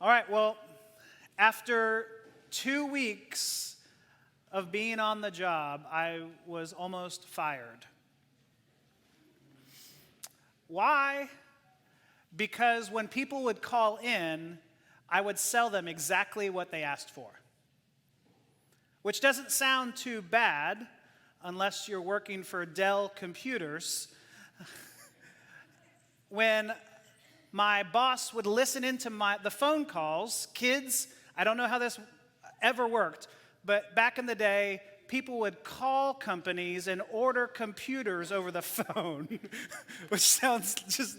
All right, well, after 2 weeks of being on the job, I was almost fired. Why? Because when people would call in, I would sell them exactly what they asked for. Which doesn't sound too bad unless you're working for Dell Computers. When my boss would listen into the phone calls, kids, I don't know how this ever worked, but back in the day, people would call companies and order computers over the phone, which sounds just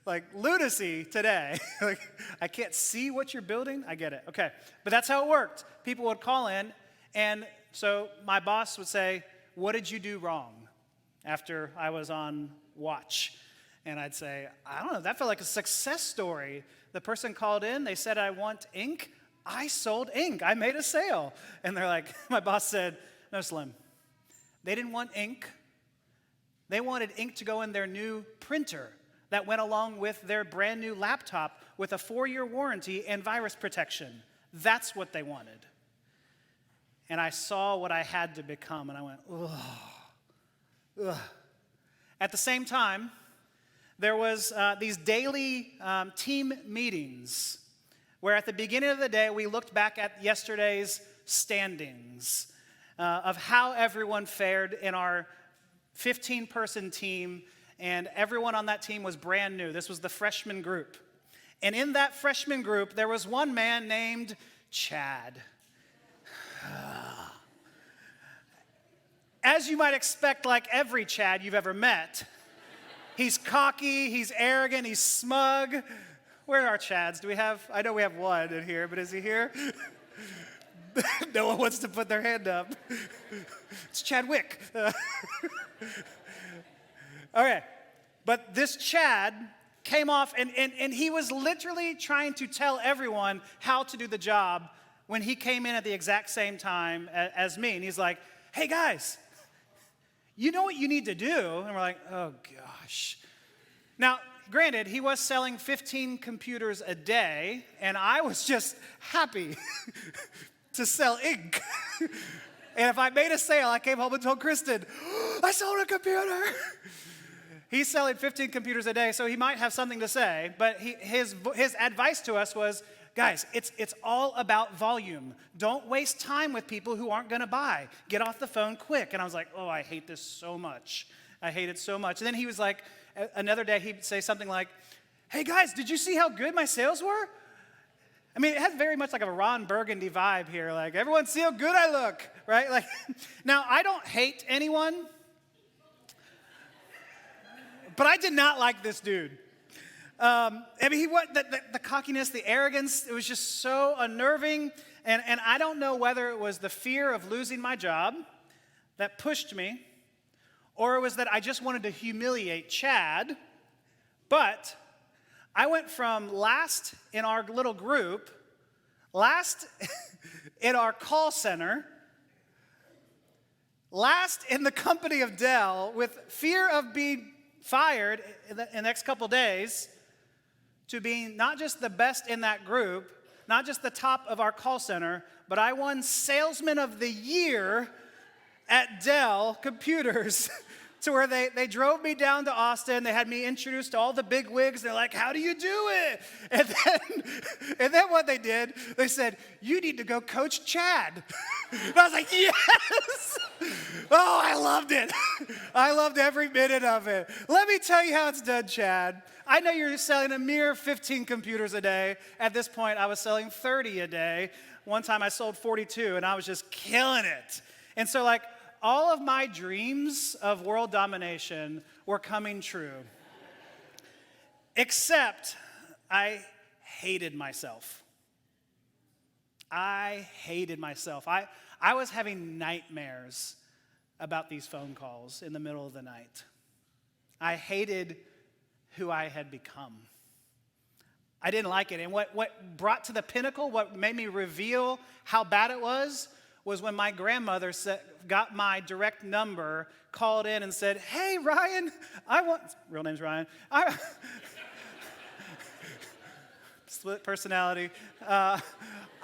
like lunacy today. Like, I can't see what you're building. I get it. Okay. But that's how it worked. People would call in, and so my boss would say, "What did you do wrong?" after I was on watch. And I'd say, "I don't know, that felt like a success story. The person called in, they said, 'I want ink.' I sold ink. I made a sale." And they're like, my boss said, "No, Slim. They didn't want ink. They wanted ink to go in their new printer that went along with their brand new laptop with a 4-year warranty and virus protection. That's what they wanted." And I saw what I had to become, and I went, ugh. At the same time, there was these daily team meetings where at the beginning of the day, we looked back at yesterday's standings of how everyone fared in our 15-person team, and everyone on that team was brand new. This was the freshman group. And in that freshman group, there was one man named Chad. As you might expect, like every Chad you've ever met, he's cocky, he's arrogant, he's smug. Where are our Chads? Do we have, I know we have one in here, but is he here? No one wants to put their hand up. It's Chadwick. Okay, but this Chad came off, and he was literally trying to tell everyone how to do the job when he came in at the exact same time as me. And he's like, "Hey guys, you know what you need to do?" And we're like, "Oh gosh." Now, granted, he was selling 15 computers a day, and I was just happy to sell ink. And if I made a sale, I came home and told Kristen, "I sold a computer." He's selling 15 computers a day, so he might have something to say, but his advice to us was, "Guys, it's all about volume. Don't waste time with people who aren't going to buy. Get off the phone quick." And I was like, "Oh, I hate this so much. I hate it so much." And then he was like, another day he'd say something like, "Hey guys, did you see how good my sales were?" I mean, it has very much like a Ron Burgundy vibe here. Like, everyone see how good I look, right? Like, now, I don't hate anyone, but I did not like this dude. I mean, the cockiness, the arrogance, it was just so unnerving. And I don't know whether it was the fear of losing my job that pushed me, or it was that I just wanted to humiliate Chad. But I went from last in our little group, last in our call center, last in the company of Dell, with fear of being fired in the next couple days, to being not just the best in that group, not just the top of our call center, but I won Salesman of the Year at Dell Computers, to where they drove me down to Austin. They had me introduced to all the big wigs. They're like, "How do you do it?" And then what they did, they said, "You need to go coach Chad." And I was like, "Yes!" Oh, I loved it. I loved every minute of it. Let me tell you how it's done, Chad. I know you're selling a mere 15 computers a day. At this point, I was selling 30 a day. One time I sold 42, and I was just killing it. And so, like, all of my dreams of world domination were coming true. Except I hated myself. I hated myself. I was having nightmares about these phone calls in the middle of the night. I hated who I had become. I didn't like it. And what brought to the pinnacle, what made me reveal how bad it was when my grandmother got my direct number, called in and said, "Hey, Ryan, real name's Ryan, split personality. I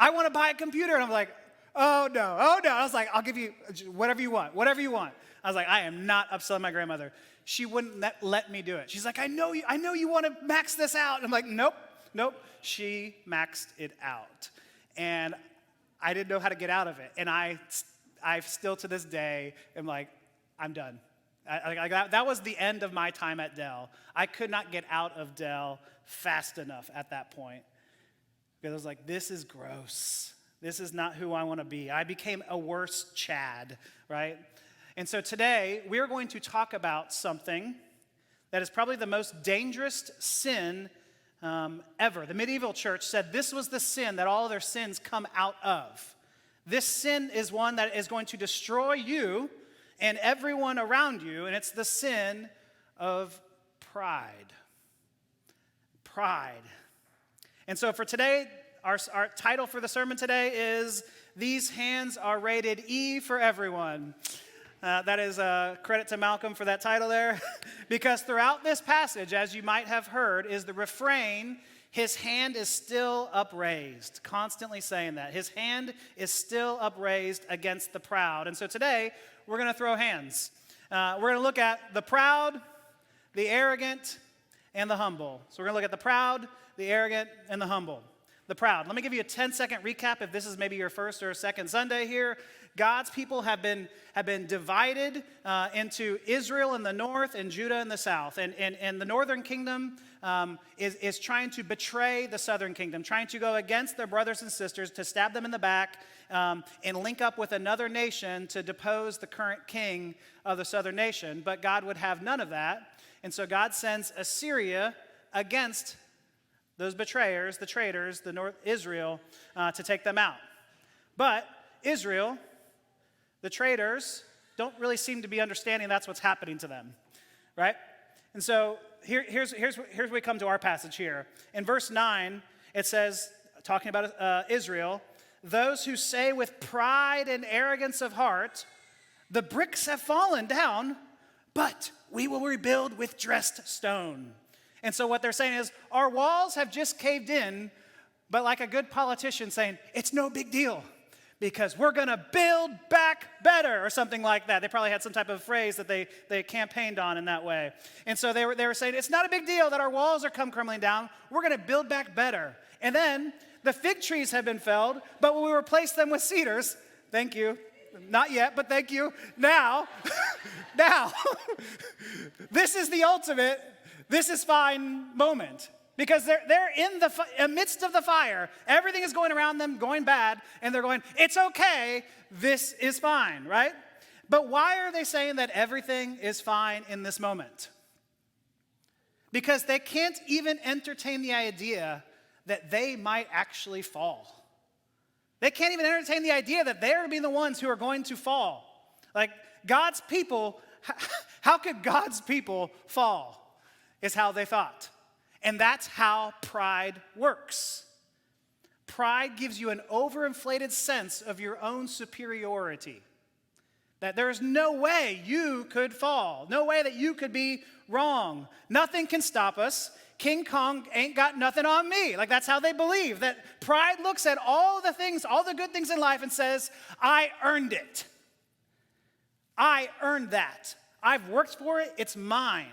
want to buy a computer. And I'm like, oh no. I was like, I'll give you whatever you want. I was like, I am not upselling my grandmother. She wouldn't let me do it. She's like, I know you want to max this out. And I'm like, nope. She maxed it out. And I didn't know how to get out of it. And I still to this day am like, I'm done. That was the end of my time at Dell. I could not get out of Dell fast enough at that point. Because I was like, this is gross. This is not who I want to be. I became a worse Chad, right? And so today, we're going to talk about something that is probably the most dangerous sin ever. The medieval church said this was the sin that all their sins come out of. This sin is one that is going to destroy you and everyone around you, and it's the sin of pride. Pride. And so for today, our title for the sermon today is These Hands Are Rated E for Everyone. That is a credit to Malcolm for that title there. Because throughout this passage, as you might have heard, is the refrain, his hand is still upraised. Constantly saying that. His hand is still upraised against the proud. And so today, we're going to throw hands. We're going to look at the proud, the arrogant, and the humble. So we're going to look at the proud, the arrogant, and the humble. The proud. Let me give you a 10-second recap if this is maybe your first or second Sunday here. God's people have been divided into Israel in the north and Judah in the south. And the northern kingdom is trying to betray the southern kingdom, trying to go against their brothers and sisters, to stab them in the back, and link up with another nation to depose the current king of the southern nation. But God would have none of that. And so God sends Assyria against those betrayers, the traitors, the North Israel, to take them out. But Israel, the traitors, don't really seem to be understanding that's what's happening to them, right? And so here's where we come to our passage here. In verse 9, it says, talking about Israel, those who say with pride and arrogance of heart, the bricks have fallen down, but we will rebuild with dressed stone. And so what they're saying is, our walls have just caved in, but like a good politician saying, it's no big deal because we're going to build back better or something like that. They probably had some type of phrase that they campaigned on in that way. And so they were saying, it's not a big deal that our walls are crumbling down. We're going to build back better. And then the fig trees have been felled, but we replace them with cedars. Thank you. Not yet, but thank you. Now, this is the ultimate this is fine moment, because they're in the amidst of the fire. Everything is going around them, going bad, and they're going, it's okay, this is fine, right? But why are they saying that everything is fine in this moment? Because they can't even entertain the idea that they might actually fall. They can't even entertain the idea that they're going to be the ones who are going to fall. Like, God's people, how could God's people fall? Is how they thought. And that's how pride works. Pride gives you an overinflated sense of your own superiority. That there is no way you could fall. No way that you could be wrong. Nothing can stop us. King Kong ain't got nothing on me. Like, that's how they believe. That pride looks at all the things, all the good things in life and says, I earned it. I earned that. I've worked for it. It's mine.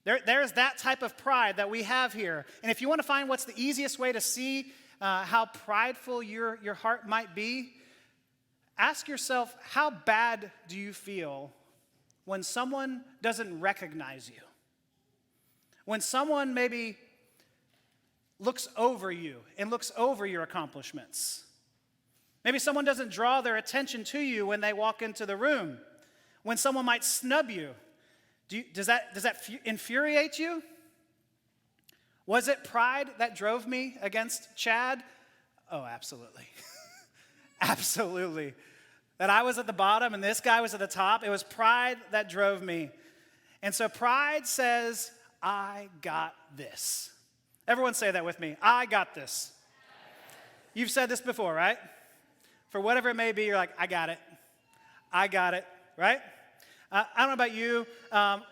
There's that type of pride that we have here. And if you want to find what's the easiest way to see how prideful your heart might be, ask yourself, how bad do you feel when someone doesn't recognize you? When someone maybe looks over you and looks over your accomplishments. Maybe someone doesn't draw their attention to you when they walk into the room. When someone might snub you. Does that infuriate you? Was it pride that drove me against Chad? Oh, absolutely. Absolutely. That I was at the bottom and this guy was at the top. It was pride that drove me. And so pride says, I got this. Everyone say that with me. I got this. You've said this before, right? For whatever it may be, you're like, I got it. I got it, right? I don't know about you.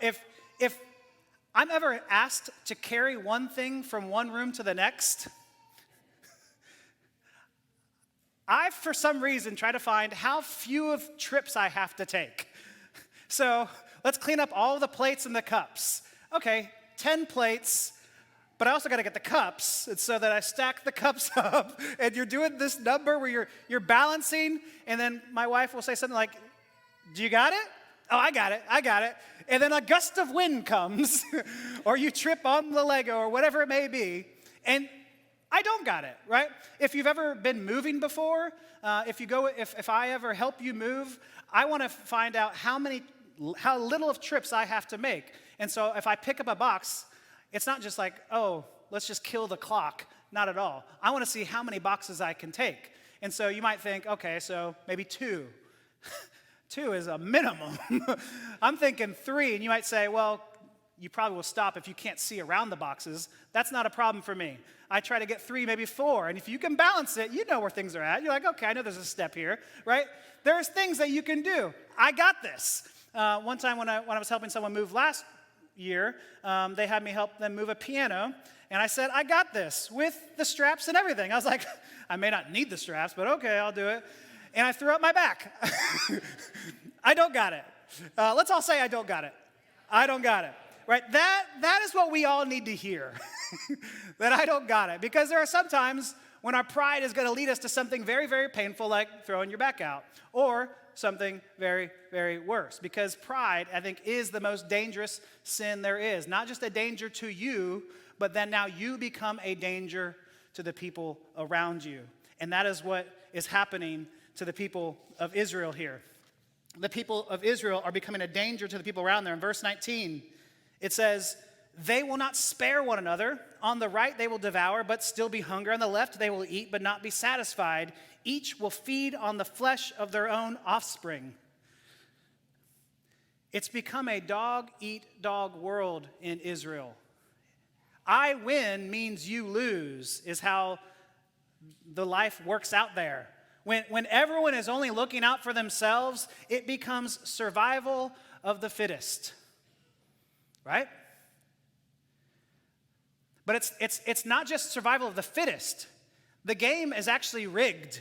If I'm ever asked to carry one thing from one room to the next, I, for some reason, try to find how few of trips I have to take. So let's clean up all the plates and the cups. Okay, 10 plates, but I also got to get the cups. It's so that I stack the cups up, and you're doing this number where you're balancing, and then my wife will say something like, do you got it? Oh, I got it. And then a gust of wind comes, or you trip on the Lego, or whatever it may be, and I don't got it, right? If you've ever been moving before, if I ever help you move, I want to find out how little of trips I have to make. And so if I pick up a box, it's not just like, oh, let's just kill the clock. Not at all. I want to see how many boxes I can take. And so you might think, okay, so maybe 2. 2 is a minimum. I'm thinking 3, and you might say, well, you probably will stop if you can't see around the boxes. That's not a problem for me. I try to get 3, maybe 4, and if you can balance it, you know where things are at. You're like, okay, I know there's a step here, right? There's things that you can do. I got this. One time when I was helping someone move last year, they had me help them move a piano, and I said, I got this with the straps and everything. I was like, I may not need the straps, but okay, I'll do it. And I threw up my back. I don't got it. Let's all say I don't got it. I don't got it. Right? That is what we all need to hear. That I don't got it. Because there are some times when our pride is going to lead us to something very, very painful, like throwing your back out. Or something very, very worse. Because pride, I think, is the most dangerous sin there is. Not just a danger to you, but then now you become a danger to the people around you. And that is what is happening to the people of Israel here. The people of Israel are becoming a danger to the people around there. In verse 19, it says, they will not spare one another. On the right they will devour, but still be hungry. On the left they will eat, but not be satisfied. Each will feed on the flesh of their own offspring. It's become a dog-eat-dog world in Israel. I win means you lose is how the life works out there. When everyone is only looking out for themselves, it becomes survival of the fittest. Right? But it's not just survival of the fittest. The game is actually rigged.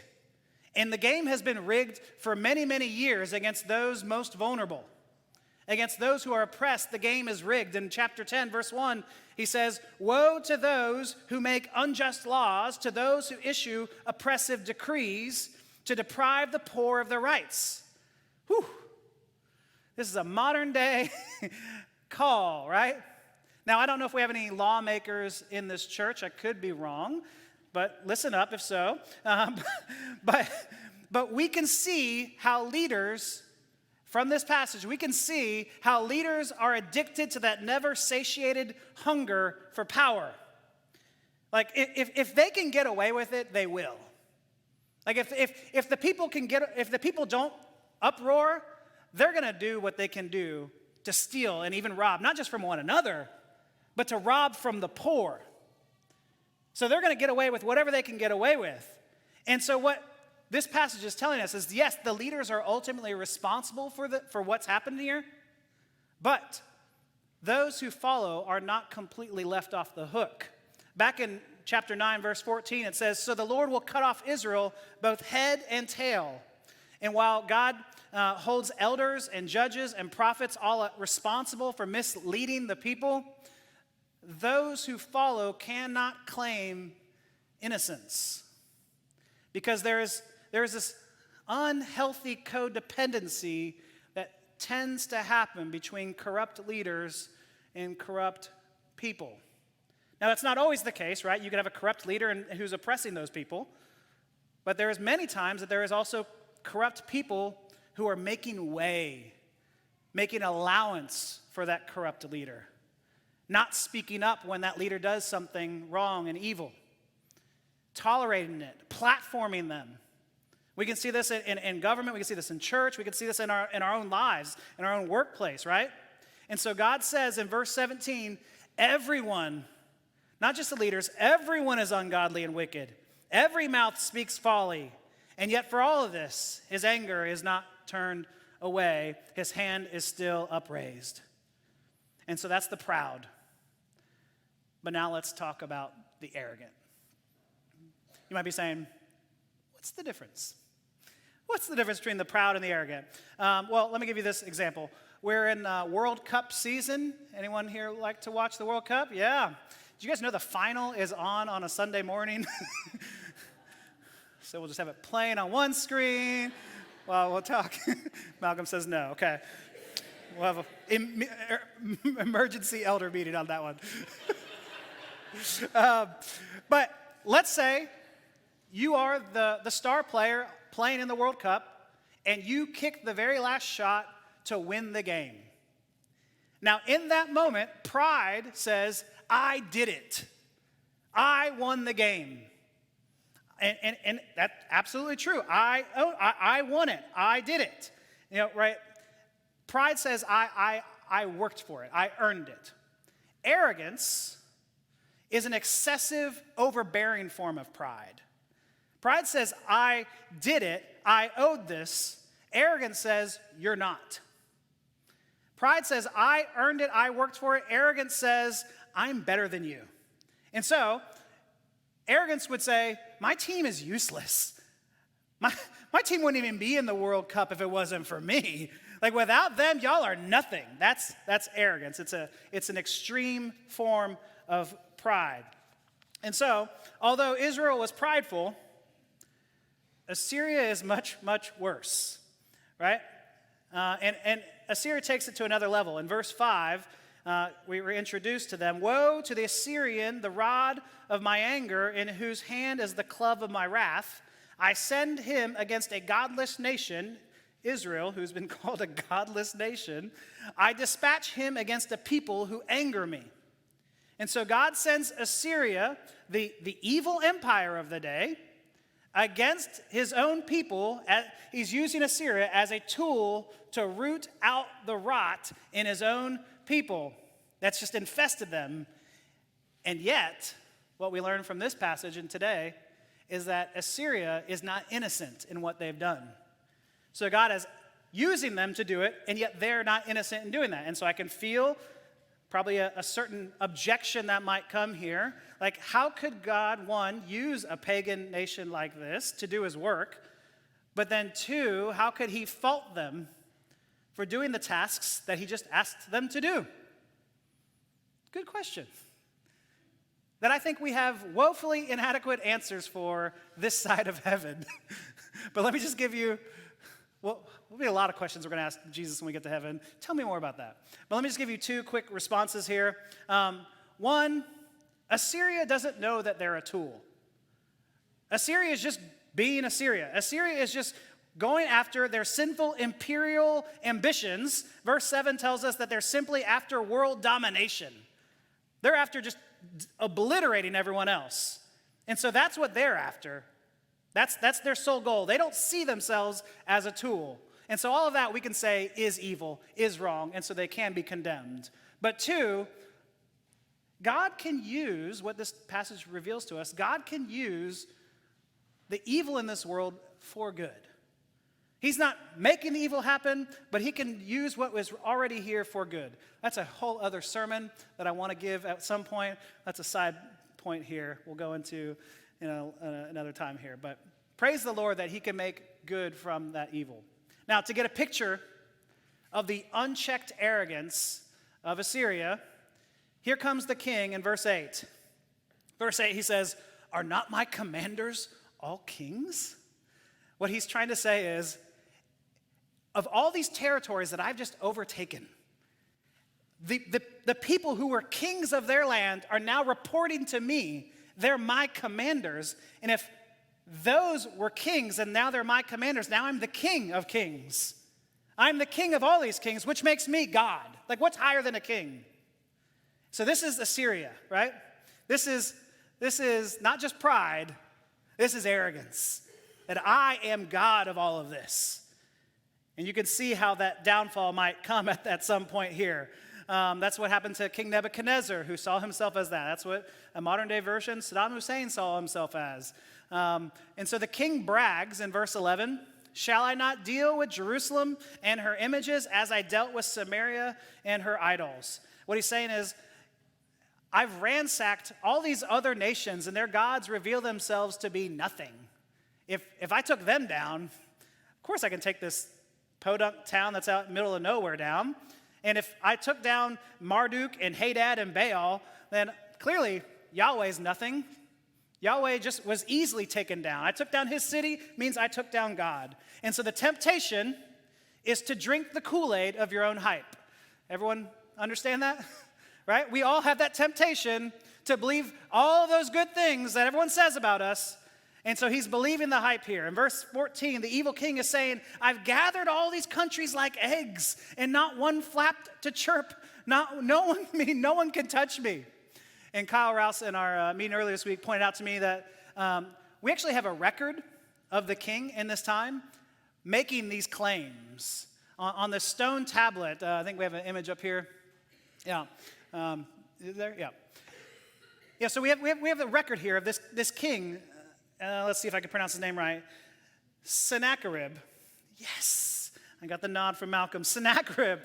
And the game has been rigged for many, many years against those most vulnerable. Against those who are oppressed, the game is rigged. In chapter 10, verse 1, he says, woe to those who make unjust laws, to those who issue oppressive decrees, to deprive the poor of their rights. Whew. This is a modern day call, right? Now, I don't know if we have any lawmakers in this church. I could be wrong, but listen up if so. But we can see how leaders, from this passage, we can see how leaders are addicted to that never satiated hunger for power. Like, if they can get away with it, they will. Like, if the people don't uproar, they're going to do what they can do to steal and even rob, not just from one another, but to rob from the poor. So they're going to get away with whatever they can get away with. And so what this passage is telling us is, yes, the leaders are ultimately responsible for what's happened here, but those who follow are not completely left off the hook. Back in chapter 9, verse 14, it says, so the Lord will cut off Israel, both head and tail. And while God holds elders and judges and prophets all responsible for misleading the people, those who follow cannot claim innocence. Because there is this unhealthy codependency that tends to happen between corrupt leaders and corrupt people. Now, that's not always the case, right? You could have a corrupt leader who's oppressing those people. But there is many times that there is also corrupt people who are making way, making allowance for that corrupt leader, not speaking up when that leader does something wrong and evil, tolerating it, platforming them. We can see this in government. We can see this in church. We can see this in our own lives, in our own workplace, right? And so God says in verse 17, everyone, not just the leaders, everyone is ungodly and wicked. Every mouth speaks folly. And yet for all of this, his anger is not turned away. His hand is still upraised. And so that's the proud. But now let's talk about the arrogant. You might be saying, what's the difference? What's the difference between the proud and the arrogant? Well, let me give you this example. We're in World Cup season. Anyone here like to watch the World Cup? Yeah. Did you guys know the final is on a Sunday morning? So we'll just have it playing on one screen while we'll talk. Malcolm says no. Okay. We'll have an emergency elder meeting on that one. But let's say you are the star player playing in the World Cup, and you kick the very last shot to win the game. Now, in that moment, pride says, I did it. I won the game. And that's absolutely true. I won it. I did it. You know, right? Pride says, I worked for it. I earned it. Arrogance is an excessive, overbearing form of pride. Pride says, I did it. I owed this. Arrogance says, you're not. Pride says, I earned it. I worked for it. Arrogance says, I'm better than you. And so, arrogance would say, my team is useless. My team wouldn't even be in the World Cup if it wasn't for me. Like, without them, y'all are nothing. That's arrogance. It's an extreme form of pride. And so, although Israel was prideful, Assyria is much, much worse, right? And Assyria takes it to another level. In verse 5, we were introduced to them. Woe to the Assyrian, the rod of my anger, in whose hand is the club of my wrath. I send him against a godless nation, Israel, who's been called a godless nation. I dispatch him against a people who anger me. And so God sends Assyria, the evil empire of the day, against his own people. He's using Assyria as a tool to root out the rot in his own people that's just infested them. And yet, what we learn from this passage and today is that Assyria is not innocent in what they've done. So God is using them to do it, and yet they're not innocent in doing that. And so I can feel probably a certain objection that might come here. Like, how could God, one, use a pagan nation like this to do his work? But then two, how could he fault them for doing the tasks that he just asked them to do? Good question. That I think we have woefully inadequate answers for this side of heaven. But let me just give you, well, there'll be a lot of questions we're going to ask Jesus when we get to heaven. Tell me more about that. But let me just give you two quick responses here. One, Assyria doesn't know that they're a tool. Assyria is just being Assyria. Assyria is just going after their sinful imperial ambitions. Verse 7 tells us that they're simply after world domination. They're after just obliterating everyone else. And so that's what they're after. That's their sole goal. They don't see themselves as a tool. And so all of that we can say is evil, is wrong, and so they can be condemned. But two, God can use what this passage reveals to us. God can use the evil in this world for good. He's not making the evil happen, but he can use what was already here for good. That's a whole other sermon that I want to give at some point. That's a side point here we'll go into another time here. But praise the Lord that he can make good from that evil. Now, to get a picture of the unchecked arrogance of Assyria, here comes the king in verse 8. Verse 8, he says, "Are not my commanders all kings?" What he's trying to say is, of all these territories that I've just overtaken, the people who were kings of their land are now reporting to me. They're my commanders. And if those were kings and now they're my commanders, now I'm the king of kings. I'm the king of all these kings, which makes me God. Like, what's higher than a king? So this is Assyria, right? This is not just pride. This is arrogance. That I am God of all of this. And you can see how that downfall might come at some point here. That's what happened to King Nebuchadnezzar, who saw himself as that. That's what a modern-day version, Saddam Hussein, saw himself as. And so the king brags in verse 11, "Shall I not deal with Jerusalem and her images as I dealt with Samaria and her idols?" What he's saying is, I've ransacked all these other nations, and their gods reveal themselves to be nothing. If I took them down, of course I can take this podunk town that's out in the middle of nowhere down. And if I took down Marduk and Hadad and Baal, then clearly Yahweh's nothing. Yahweh just was easily taken down. I took down his city, means I took down God. And so the temptation is to drink the Kool-Aid of your own hype. Everyone understand that? Right? We all have that temptation to believe all those good things that everyone says about us. And so he's believing the hype here. In verse 14, the evil king is saying, I've gathered all these countries like eggs, and not one flapped to chirp. No one can touch me. And Kyle Rouse in our meeting earlier this week pointed out to me that we actually have a record of the king in this time making these claims. On the stone tablet, I think we have an image up here. Yeah. There? Yeah. Yeah, so we have the record here of this king. Let's see if I can pronounce his name right. Sennacherib. Yes, I got the nod from Malcolm. Sennacherib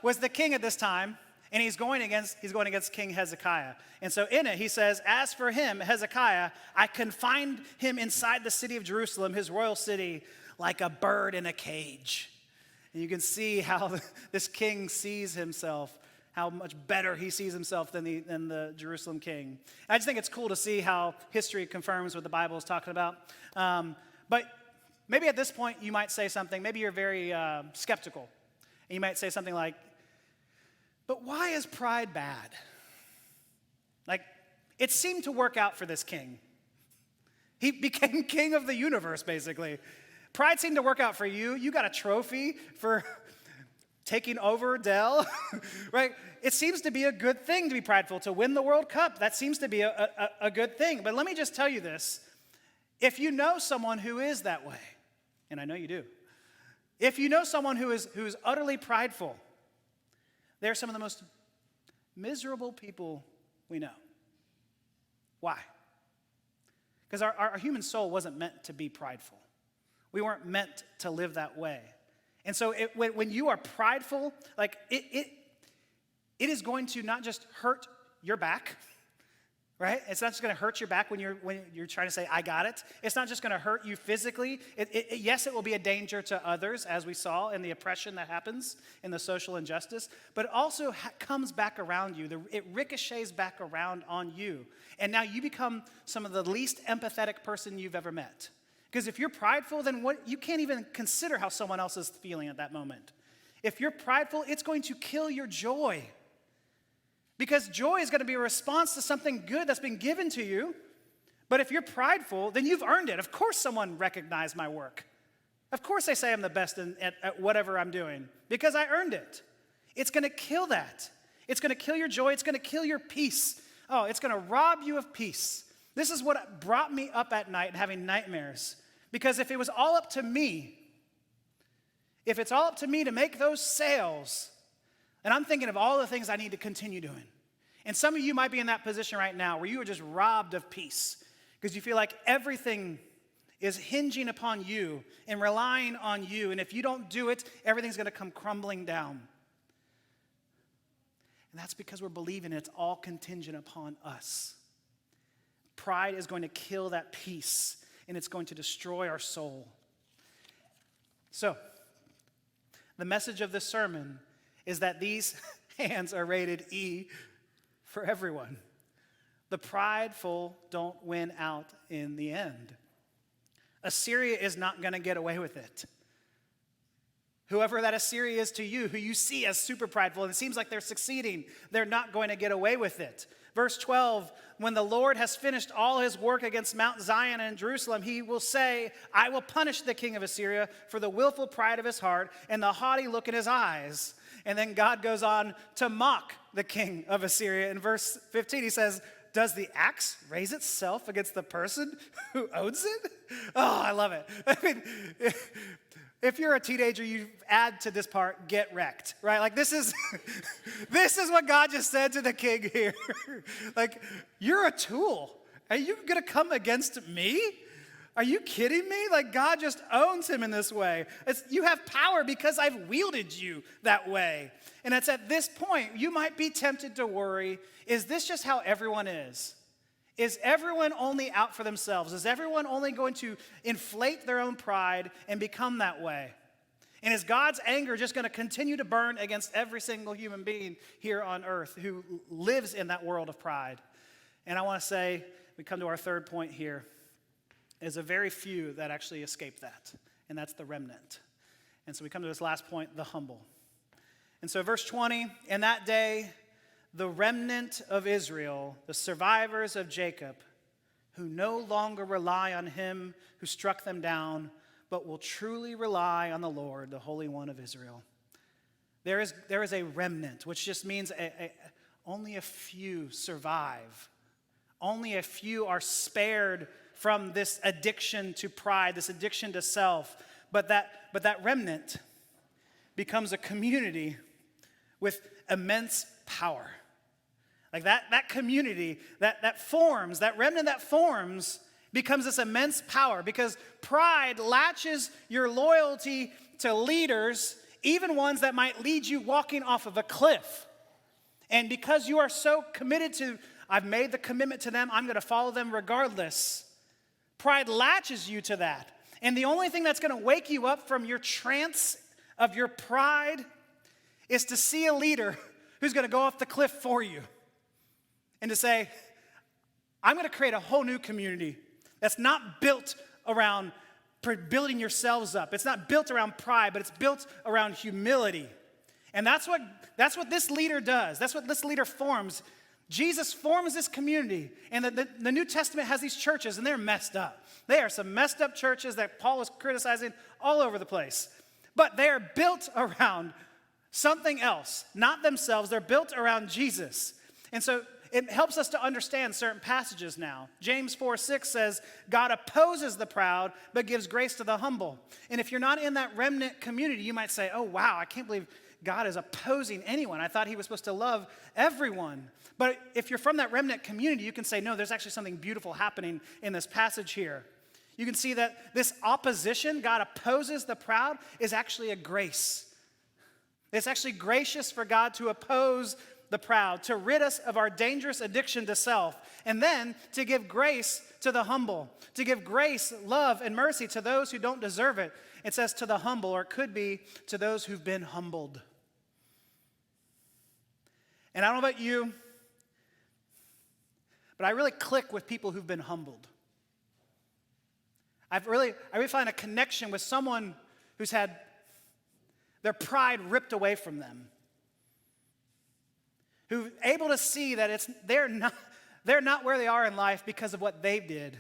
was the king at this time, and he's going against King Hezekiah. And so in it, he says, as for him, Hezekiah, I confined him inside the city of Jerusalem, his royal city, like a bird in a cage. And you can see how this king sees himself, how much better he sees himself than the Jerusalem king. I just think it's cool to see how history confirms what the Bible is talking about. But maybe at this point you might say something, maybe you're very skeptical. And you might say something like, but why is pride bad? Like, it seemed to work out for this king. He became king of the universe, basically. Pride seemed to work out for you. You got a trophy for taking over Dell, right? It seems to be a good thing to be prideful, to win the World Cup. That seems to be a good thing. But let me just tell you this. If you know someone who is that way, and I know you do, if you know someone who's utterly prideful, they're some of the most miserable people we know. Why? Because our human soul wasn't meant to be prideful. We weren't meant to live that way. And so when you are prideful, like it is going to not just hurt your back, right? It's not just going to hurt your back when you're trying to say, I got it. It's not just going to hurt you physically. Yes, it will be a danger to others, as we saw in the oppression that happens in the social injustice, but it also comes back around you. It ricochets back around on you. And now you become some of the least empathetic person you've ever met. Because if you're prideful, then you can't even consider how someone else is feeling at that moment. If you're prideful, it's going to kill your joy. Because joy is going to be a response to something good that's been given to you. But if you're prideful, then you've earned it. Of course someone recognized my work. Of course they say I'm the best at whatever I'm doing. Because I earned it. It's going to kill that. It's going to kill your joy. It's going to kill your peace. Oh, it's going to rob you of peace. This is what brought me up at night and having nightmares. Because if it was all up to me, if it's all up to me to make those sales, and I'm thinking of all the things I need to continue doing. And some of you might be in that position right now where you are just robbed of peace because you feel like everything is hinging upon you and relying on you. And if you don't do it, everything's going to come crumbling down. And that's because we're believing it's all contingent upon us. Pride is going to kill that peace, and it's going to destroy our soul. So, the message of this sermon is that these hands are rated E for everyone. The prideful don't win out in the end. Assyria is not going to get away with it. Whoever that Assyria is to you, who you see as super prideful, and it seems like they're succeeding, they're not going to get away with it. Verse 12, when the Lord has finished all his work against Mount Zion and Jerusalem, he will say, I will punish the king of Assyria for the willful pride of his heart and the haughty look in his eyes. And then God goes on to mock the king of Assyria. In verse 15, he says, does the axe raise itself against the person who owns it? Oh, I love it. I mean, if you're a teenager, you add to this part, get wrecked, right? Like this is what God just said to the king here. Like, you're a tool. Are you going to come against me? Are you kidding me? Like, God just owns him in this way. You have power because I've wielded you that way. And it's at this point, you might be tempted to worry, is this just how everyone is? Is everyone only out for themselves? Is everyone only going to inflate their own pride and become that way? And is God's anger just going to continue to burn against every single human being here on earth who lives in that world of pride? And I want to say, we come to our third point here, is a very few that actually escape that, and that's the remnant. And so we come to this last point, the humble. And so verse 20, in that day, the remnant of Israel, the survivors of Jacob, who no longer rely on him who struck them down, but will truly rely on the Lord, the Holy One of Israel. There is a remnant, which just means only a few survive. Only a few are spared from this addiction to pride, this addiction to self. But that remnant becomes a community with immense power. Like that community that remnant that forms becomes this immense power, because pride latches your loyalty to leaders, even ones that might lead you walking off of a cliff. And because you are so committed to, I've made the commitment to them, I'm going to follow them regardless. Pride latches you to that. And the only thing that's going to wake you up from your trance of your pride is to see a leader who's going to go off the cliff for you. And to say, I'm going to create a whole new community that's not built around building yourselves up. It's not built around pride, but it's built around humility. And that's what this leader does. That's what this leader forms. Jesus forms this community, and the New Testament has these churches, and they're messed up. They are some messed up churches that Paul is criticizing all over the place. But they are built around something else, not themselves. They're built around Jesus. And so it helps us to understand certain passages now. James 4:6 says, God opposes the proud, but gives grace to the humble. And if you're not in that remnant community, you might say, oh, wow, I can't believe God is opposing anyone. I thought he was supposed to love everyone. But if you're from that remnant community, you can say, no, there's actually something beautiful happening in this passage here. You can see that this opposition, God opposes the proud, is actually a grace. It's actually gracious for God to oppose the proud, to rid us of our dangerous addiction to self, and then to give grace to the humble, to give grace, love, and mercy to those who don't deserve it. It says to the humble, or it could be to those who've been humbled. And I don't know about you, but I really click with people who've been humbled. I really find a connection with someone who's had their pride ripped away from them, who's able to see that they're not where they are in life because of what they did,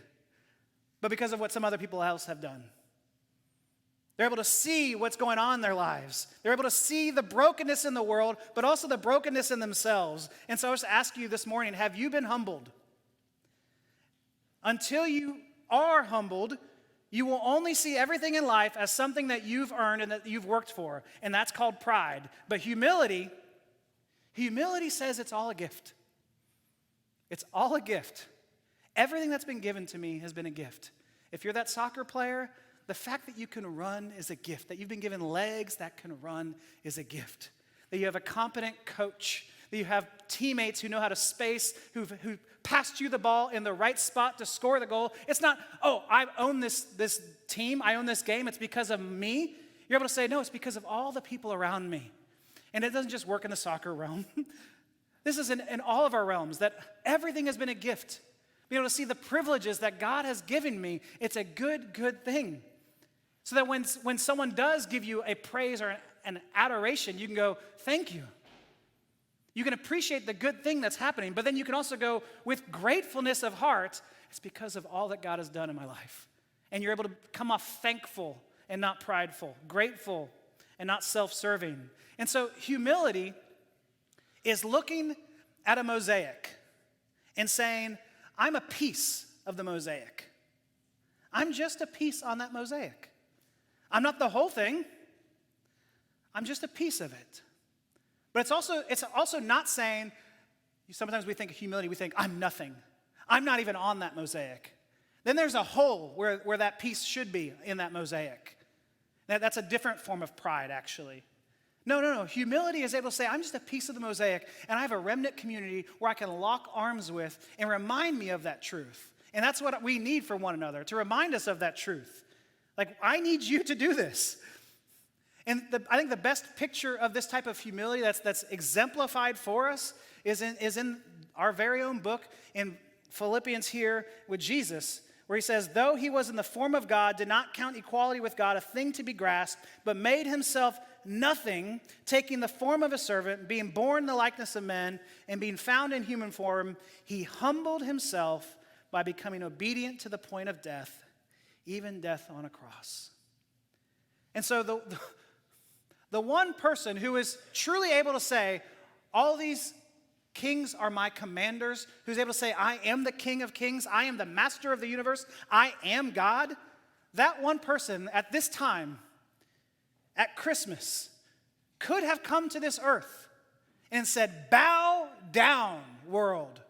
but because of what some other people else have done. They're able to see what's going on in their lives. They're able to see the brokenness in the world, but also the brokenness in themselves. And so I was to ask you this morning, have you been humbled? Until you are humbled, you will only see everything in life as something that you've earned and that you've worked for, and that's called pride. But humility says it's all a gift. It's all a gift. Everything that's been given to me has been a gift. If you're that soccer player, the fact that you can run is a gift. That you've been given legs that can run is a gift. That you have a competent coach. That you have teammates who know how to space, who passed you the ball in the right spot to score the goal. It's not, oh, I own this team, I own this game, it's because of me. You're able to say, no, it's because of all the people around me. And it doesn't just work in the soccer realm. This is in all of our realms, that everything has been a gift. Being able to see the privileges that God has given me, it's a good thing. So that when someone does give you a praise or an adoration, you can go, thank you. You can appreciate the good thing that's happening, but then you can also go with gratefulness of heart, it's because of all that God has done in my life. And you're able to come off thankful and not prideful, grateful and not self-serving. And so humility is looking at a mosaic and saying, I'm a piece of the mosaic. I'm just a piece on that mosaic. I'm not the whole thing. I'm just a piece of it. But it's also not saying, sometimes we think of humility, we think, I'm nothing. I'm not even on that mosaic. Then there's a hole where that piece should be in that mosaic. That's a different form of pride, actually. No. Humility is able to say, I'm just a piece of the mosaic, and I have a remnant community where I can lock arms with and remind me of that truth. And that's what we need for one another, to remind us of that truth. Like, I need you to do this. And I think the best picture of this type of humility that's exemplified for us is in our very own book in Philippians here with Jesus, where he says, though he was in the form of God, did not count equality with God a thing to be grasped, but made himself nothing, taking the form of a servant, being born in the likeness of men, and being found in human form, he humbled himself by becoming obedient to the point of death, even death on a cross. And so the one person who is truly able to say, all these kings are my commanders, who's able to say, I am the King of kings, I am the master of the universe, I am God, that one person at this time, at Christmas, could have come to this earth and said, bow down, world.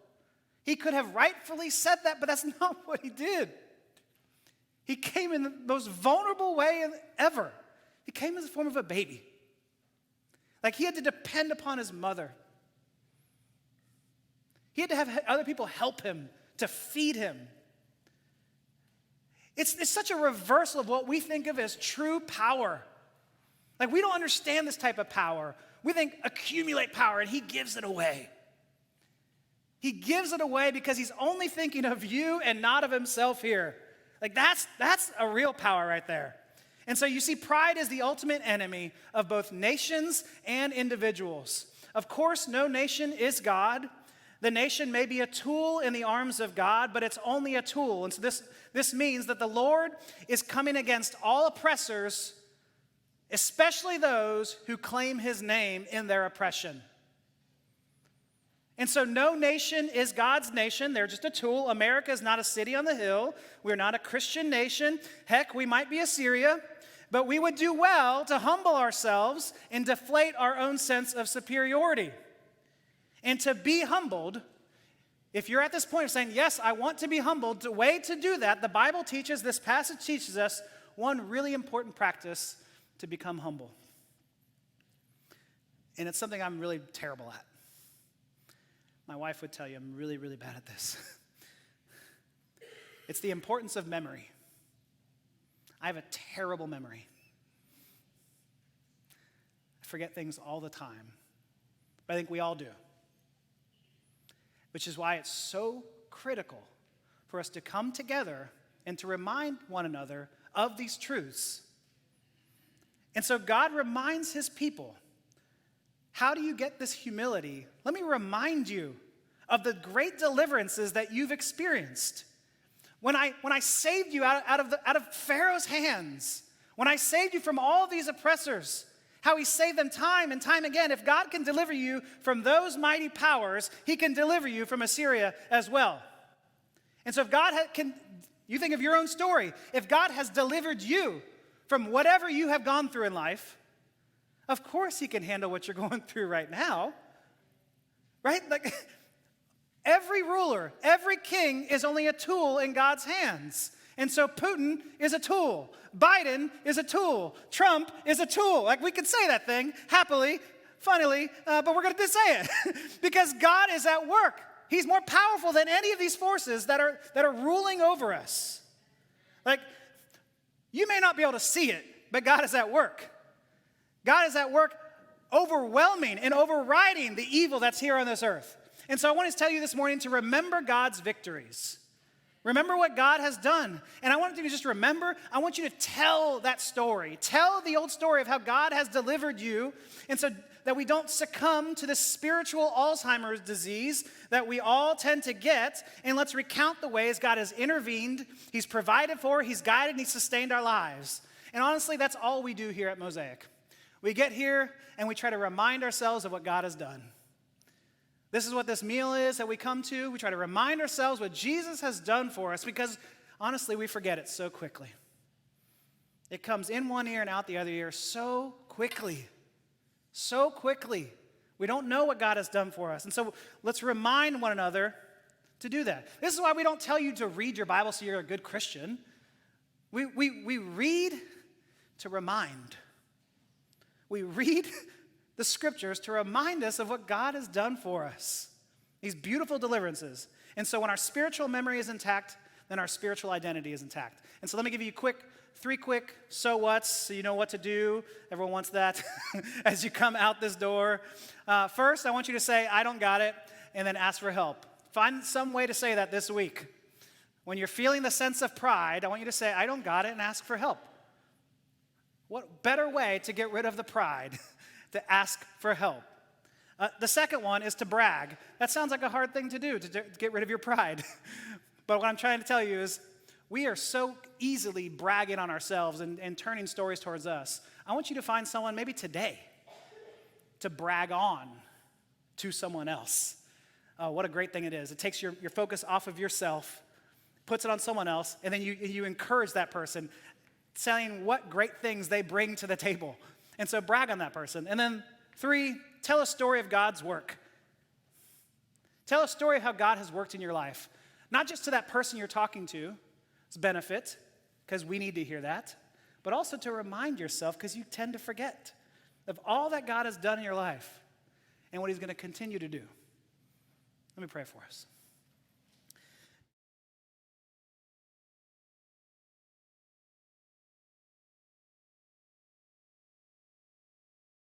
He could have rightfully said that, but that's not what he did. He came in the most vulnerable way ever. He came in the form of a baby. Like, he had to depend upon his mother. He had to have other people help him, to feed him. It's such a reversal of what we think of as true power. Like, we don't understand this type of power. We think accumulate power, and he gives it away. He gives it away because he's only thinking of you and not of himself here. Like, that's a real power right there. And so you see, pride is the ultimate enemy of both nations and individuals. Of course, no nation is God. The nation may be a tool in the arms of God, but it's only a tool. And so this means that the Lord is coming against all oppressors, especially those who claim his name in their oppression. And so no nation is God's nation. They're just a tool. America is not a city on the hill. We're not a Christian nation. Heck, we might be Assyria. But we would do well to humble ourselves and deflate our own sense of superiority. And to be humbled, if you're at this point of saying, yes, I want to be humbled, the way to do that, the Bible teaches, this passage teaches us one really important practice to become humble. And it's something I'm really terrible at. My wife would tell you I'm really, really bad at this. It's the importance of memory. I have a terrible memory. I forget things all the time. But I think we all do. Which is why it's so critical for us to come together and to remind one another of these truths. And so God reminds his people, how do you get this humility? Let me remind you of the great deliverances that you've experienced. When I saved you out of Pharaoh's hands, when I saved you from all these oppressors, how he saved them time and time again. If God can deliver you from those mighty powers, he can deliver you from Assyria as well. And so if God you think of your own story, if God has delivered you from whatever you have gone through in life, of course he can handle what you're going through right now. Right? Like, every ruler, every king is only a tool in God's hands. And so Putin is a tool. Biden is a tool. Trump is a tool. Like, we could say that thing happily, funnily, but we're going to just say it. Because God is at work. He's more powerful than any of these forces that are ruling over us. Like, you may not be able to see it, but God is at work. God is at work overwhelming and overriding the evil that's here on this earth. And so I want to tell you this morning to remember God's victories. Remember what God has done. And I want you to just remember, I want you to tell that story. Tell the old story of how God has delivered you. And so that we don't succumb to this spiritual Alzheimer's disease that we all tend to get. And let's recount the ways God has intervened, he's provided for, he's guided, and he's sustained our lives. And honestly, that's all we do here at Mosaic. We get here and we try to remind ourselves of what God has done. This is what this meal is that we come to. We try to remind ourselves what Jesus has done for us because, honestly, we forget it so quickly. It comes in one ear and out the other ear so quickly. So quickly. We don't know what God has done for us. And so let's remind one another to do that. This is why we don't tell you to read your Bible so you're a good Christian. We read to remind. We read the scriptures to remind us of what God has done for us. These beautiful deliverances. And so when our spiritual memory is intact, then our spiritual identity is intact. And so let me give you three quick so whats so you know what to do. Everyone wants that as you come out this door. First, I want you to say, I don't got it, and then ask for help. Find some way to say that this week. When you're feeling the sense of pride, I want you to say, I don't got it, and ask for help. What better way to get rid of the pride to ask for help? The second one is to brag. That sounds like a hard thing to do, to get rid of your pride. But what I'm trying to tell you is we are so easily bragging on ourselves and turning stories towards us. I want you to find someone, maybe today, to brag on to someone else. Oh, what a great thing it is. It takes your focus off of yourself, puts it on someone else, and then you encourage that person, saying what great things they bring to the table. And so brag on that person. And then 3, tell a story of God's work. Tell a story of how God has worked in your life. Not just to that person you're talking to, it's benefit, because we need to hear that, but also to remind yourself, because you tend to forget, of all that God has done in your life and what he's going to continue to do. Let me pray for us.